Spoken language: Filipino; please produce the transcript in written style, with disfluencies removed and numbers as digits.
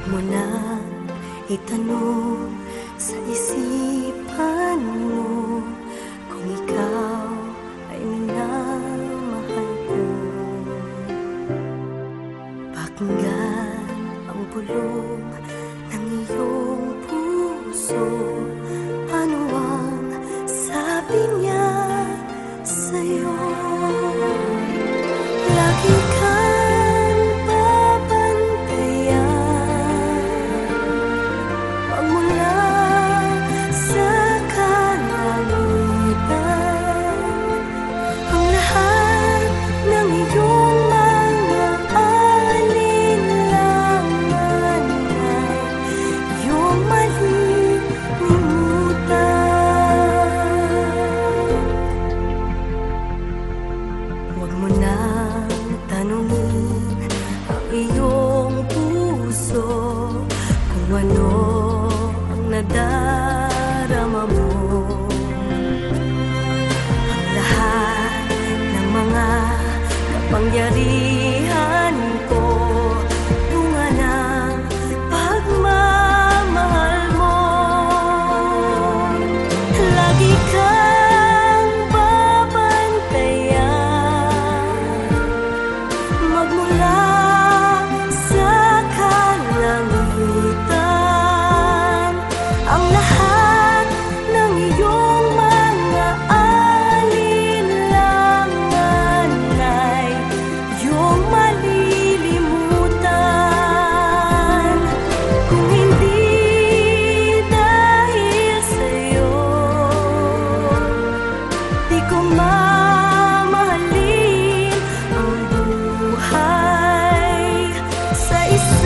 mo na itanong sa isipan mo kung ikaw ay minamahal ko. Pakinggan ang bulong ng iyong puso. Ano ang sabi niya sa'yo? Lagi kang babantayan, magmula sa kalangitan. Ang lahat ng iyong mga alinlangan ay iyong malilimutan. Huwag mo nang tanungin ang iyong puso kung ano ang nadarama mo. Ang lahat ng mga kapangyarihan ko, bunga ng pagmamahal mo. Lagi kang babantayan, magmula sa kalangitan. Ang lahat ng iyong mga alinlangan ay iyong malilimutan. Kung hindi dahil sa'yo, di ko mamahalin ang buhay sa isa.